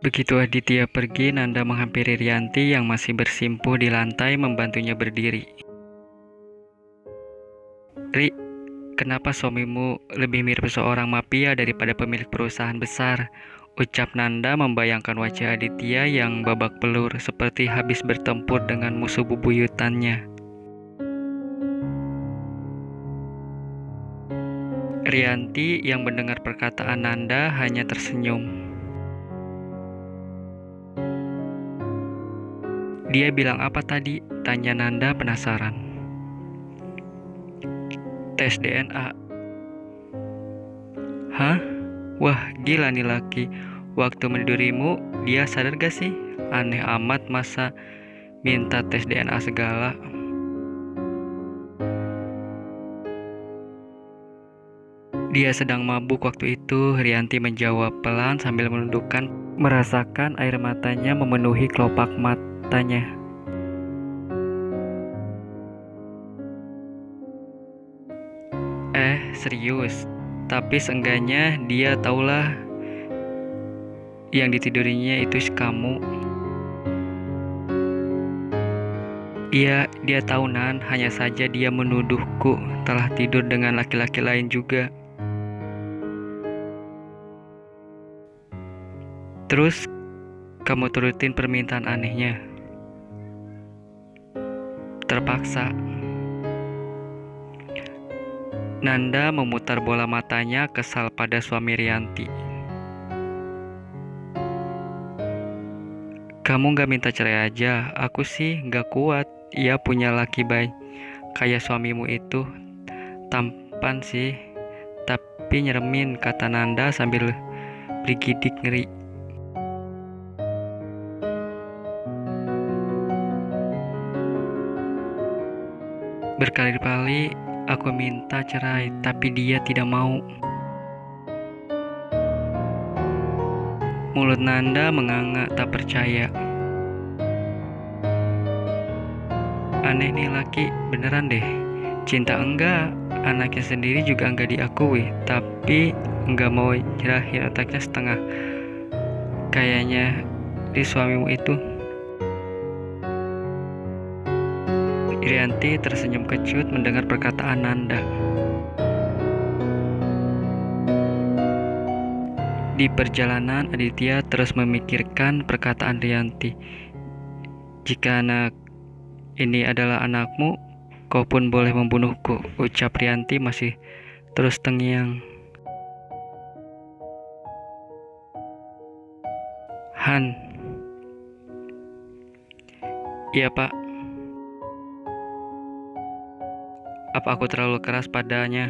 Begitu Aditya pergi, Nanda menghampiri Rianti yang masih bersimpuh di lantai membantunya berdiri. Ri, kenapa suamimu lebih mirip seorang mafia daripada pemilik perusahaan besar? Ucap Nanda membayangkan wajah Aditya yang babak belur seperti habis bertempur dengan musuh bebuyutannya. Rianti yang mendengar perkataan Nanda hanya tersenyum. Dia bilang apa tadi? Tanya Nanda penasaran. Tes DNA. Hah? Wah, gila nih laki. Waktu menidurimu, dia sadar gak sih? Aneh amat masa minta tes DNA segala. Dia sedang mabuk waktu itu, Rianti menjawab pelan sambil menundukkan, merasakan air matanya memenuhi kelopak matanya. Serius. Tapi seenggaknya dia tahulah yang ditidurinya itu kamu. Iya, dia tahu Nan, hanya saja dia menuduhku telah tidur dengan laki-laki lain juga. Terus, kamu turutin permintaan anehnya? Terpaksa. Nanda memutar bola matanya kesal pada suami Rianti. Kamu gak minta cerai aja, aku sih gak kuat. Ia punya laki baik kayak suamimu itu. Tampan sih, tapi nyeremin, kata Nanda sambil bergidik ngeri. Berkali-kali aku minta cerai, tapi dia tidak mau. Mulut Nanda menganga tak percaya. Aneh nih laki, beneran deh. Cinta enggak, anaknya sendiri juga enggak diakui, tapi enggak mau nyerahin otaknya setengah. Kayaknya di suamimu itu. Rianti tersenyum kecut mendengar perkataan Nanda. Di perjalanan, Aditya terus memikirkan perkataan Rianti. Jika anak ini adalah anakmu, kau pun boleh membunuhku, ucap Rianti masih terus terngiang. Han. Iya pak. Apa aku terlalu keras padanya?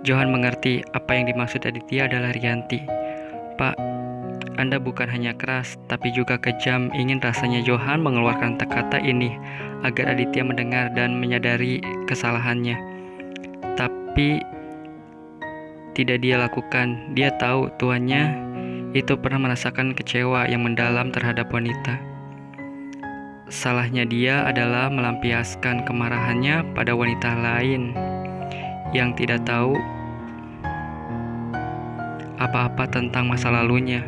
Johan mengerti apa yang dimaksud Aditya adalah Rianti. Pak, Anda bukan hanya keras, tapi juga kejam. Ingin rasanya Johan mengeluarkan kata ini agar Aditya mendengar dan menyadari kesalahannya. Tapi tidak dia lakukan. Dia tahu tuannya itu pernah merasakan kecewa yang mendalam terhadap wanita. Salahnya dia adalah melampiaskan kemarahannya pada wanita lain yang tidak tahu apa-apa tentang masa lalunya.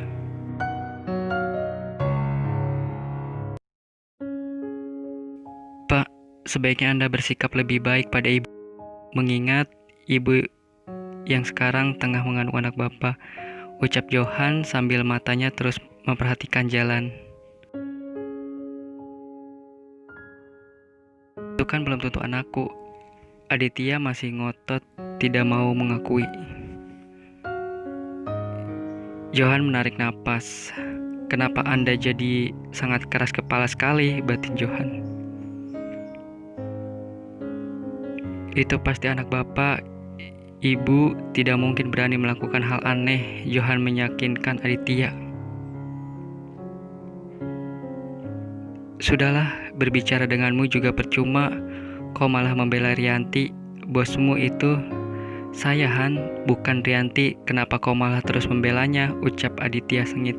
Pak, sebaiknya Anda bersikap lebih baik pada ibu, mengingat ibu yang sekarang tengah mengandung anak Bapak, ucap Johan sambil matanya terus memperhatikan jalan. Itu kan belum tentu anakku. Aditya masih ngotot tidak mau mengakui. Johan menarik napas. Kenapa Anda jadi sangat keras kepala sekali, batin Johan. Itu pasti anak Bapak. Ibu tidak mungkin berani melakukan hal aneh, Johan meyakinkan Aditya. Sudahlah, berbicara denganmu juga percuma. Kau malah membela Rianti. Bosmu itu saya, Han, bukan Rianti. Kenapa kau malah terus membelanya? Ucap Aditya sengit.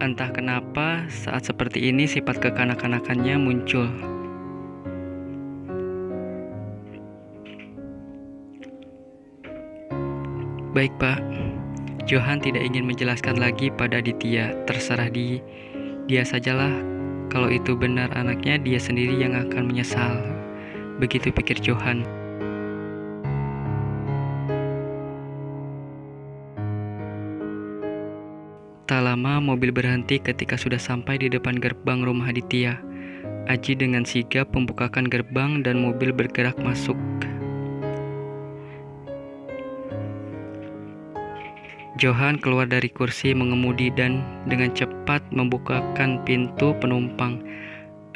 Entah kenapa saat seperti ini sifat kekanak-kanakannya muncul. Baik, Pak. Johan tidak ingin menjelaskan lagi pada Aditya. Terserah dia sajalah. Kalau itu benar anaknya, dia sendiri yang akan menyesal. Begitu pikir Johan. Tak lama mobil berhenti ketika sudah sampai di depan gerbang rumah Aditya. Aji dengan sigap membukakan gerbang dan mobil bergerak masuk. Johan keluar dari kursi mengemudi dan dengan cepat membukakan pintu penumpang.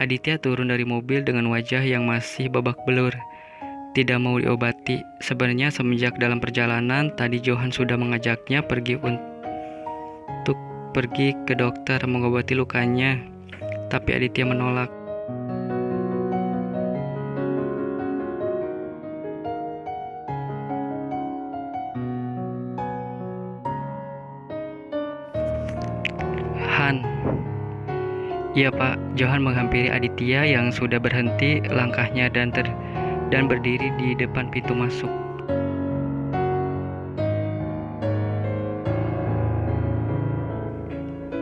Aditya turun dari mobil dengan wajah yang masih babak belur. Tidak mau diobati. Sebenarnya semenjak dalam perjalanan tadi Johan sudah mengajaknya untuk pergi ke dokter mengobati lukanya. Tapi Aditya menolak. Han. Iya, Pak. Johan menghampiri Aditya yang sudah berhenti langkahnya dan berdiri di depan pintu masuk.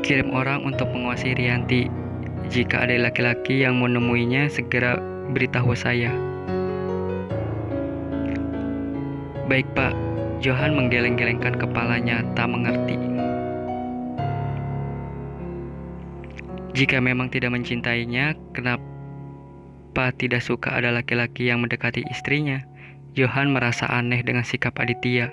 Kirim orang untuk menguasai Rianti. Jika ada laki-laki yang menemuinya, segera beritahu saya. Baik, Pak. Johan menggeleng-gelengkan kepalanya, tak mengerti. Jika memang tidak mencintainya, kenapa tidak suka ada laki-laki yang mendekati istrinya? Johan merasa aneh dengan sikap Aditya.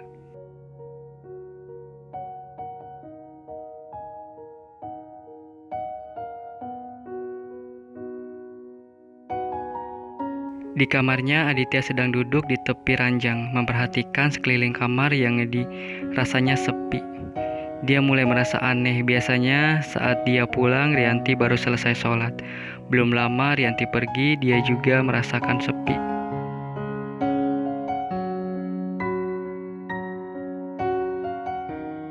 Di kamarnya, Aditya sedang duduk di tepi ranjang, memperhatikan sekeliling kamar yang dirasanya sepi. Dia mulai merasa aneh. Biasanya saat dia pulang, Rianti baru selesai sholat. Belum lama Rianti pergi, dia juga merasakan sepi.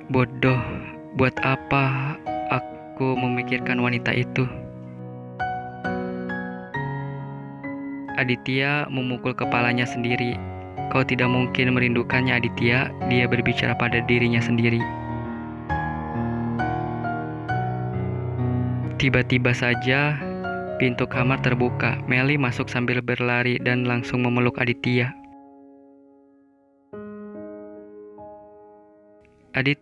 Bodoh, buat apa aku memikirkan wanita itu? Aditya memukul kepalanya sendiri. Kau tidak mungkin merindukannya, Aditya. Dia berbicara pada dirinya sendiri. Tiba-tiba saja pintu kamar terbuka. Melly masuk sambil berlari dan langsung memeluk Aditya. Adit,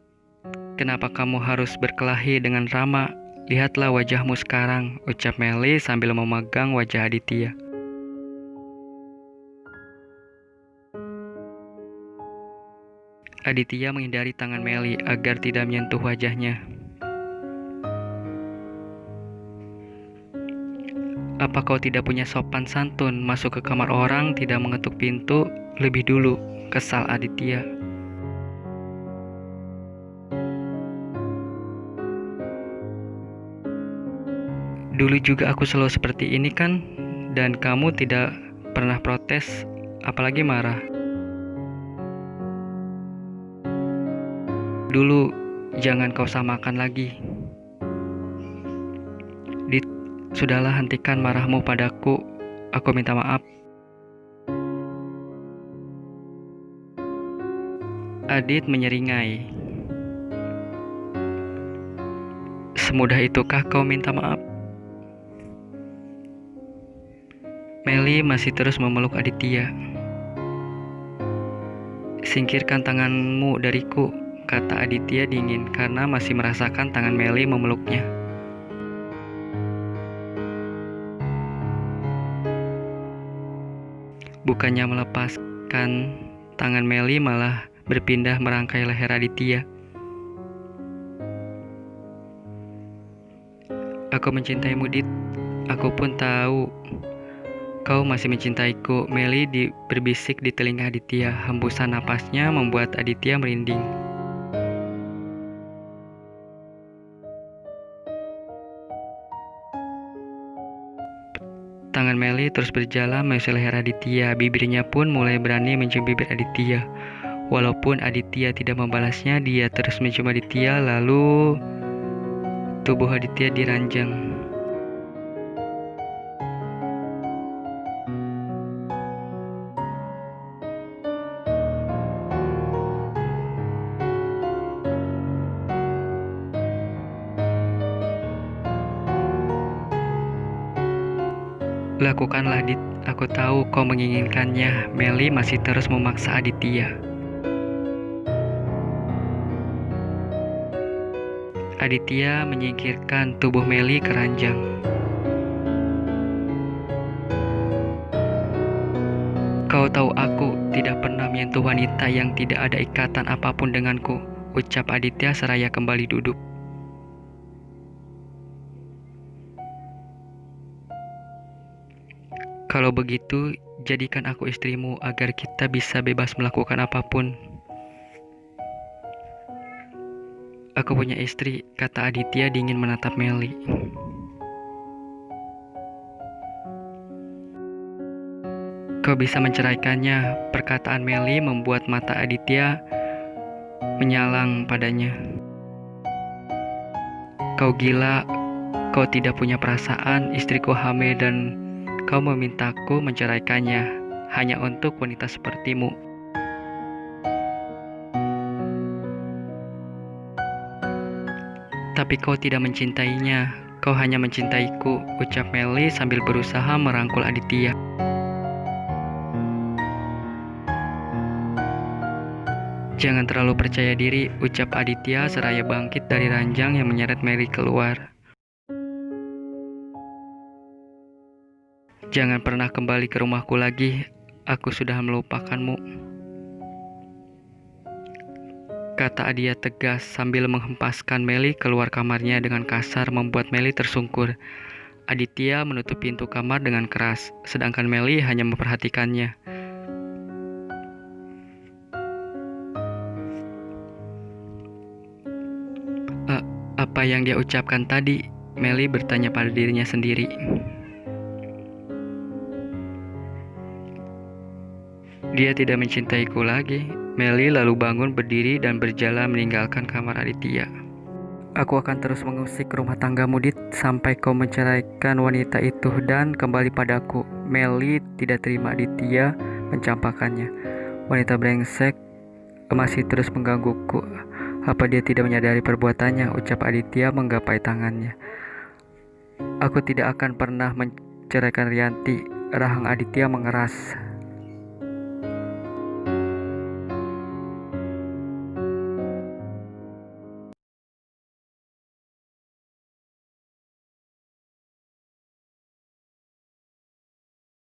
kenapa kamu harus berkelahi dengan Rama? Lihatlah wajahmu sekarang, ucap Melly sambil memegang wajah Aditya. Aditya menghindari tangan Melly agar tidak menyentuh wajahnya. Apa kau tidak punya sopan santun? Masuk ke kamar orang, tidak mengetuk pintu lebih dulu, kesal Aditya. Dulu juga aku selalu seperti ini kan? Dan kamu tidak pernah protes, apalagi marah. Dulu, jangan kau samakan lagi. Sudahlah, hentikan marahmu padaku. Aku minta maaf. Adit menyeringai. Semudah itukah kau minta maaf? Melly masih terus memeluk Aditya. Singkirkan tanganmu dariku, kata Aditya dingin karena masih merasakan tangan Melly memeluknya. Bukannya melepaskan tangan Melly, malah berpindah merangkai leher Aditya. Aku mencintaimu, Dit. Aku pun tahu kau masih mencintaiku. Melly berbisik di telinga Aditya. Hembusan napasnya membuat Aditya merinding. Tangan Melly terus berjalan menyusui leher Aditya. Bibirnya pun mulai berani mencium bibir Aditya. Walaupun Aditya tidak membalasnya, dia terus mencium Aditya, lalu tubuh Aditya diranjang. Lakukanlah, Dit. Aku tahu kau menginginkannya. Meli masih terus memaksa Aditya. Aditya menyingkirkan tubuh Meli ke ranjang. Kau tahu aku tidak pernah menyentuh wanita yang tidak ada ikatan apapun denganku, ucap Aditya seraya kembali duduk. Kalau begitu, jadikan aku istrimu agar kita bisa bebas melakukan apapun. Aku punya istri, kata Aditya dingin menatap Meli. Kau bisa menceraikannya, perkataan Meli membuat mata Aditya menyalang padanya. Kau gila, kau tidak punya perasaan, istriku hamil dan kau memintaku menceraikannya hanya untuk wanita sepertimu. Tapi kau tidak mencintainya, kau hanya mencintaiku, ucap Meli sambil berusaha merangkul Aditya. Jangan terlalu percaya diri, ucap Aditya seraya bangkit dari ranjang yang menyeret Meli keluar. Jangan pernah kembali ke rumahku lagi, aku sudah melupakanmu, kata Aditya tegas sambil menghempaskan Meli keluar kamarnya dengan kasar membuat Meli tersungkur. Aditya menutup pintu kamar dengan keras, sedangkan Meli hanya memperhatikannya. Apa yang dia ucapkan tadi? Meli bertanya pada dirinya sendiri. Dia tidak mencintaiku lagi. Meli lalu bangun berdiri dan berjalan meninggalkan kamar Aditya. Aku akan terus mengusik rumah tanggamu, Dit, sampai kau menceraikan wanita itu dan kembali padaku. Meli tidak terima Aditya mencampakkannya. Wanita brengsek masih terus menggangguku. Apa dia tidak menyadari perbuatannya, ucap Aditya menggapai tangannya. Aku tidak akan pernah menceraikan Rianti, rahang Aditya mengeras.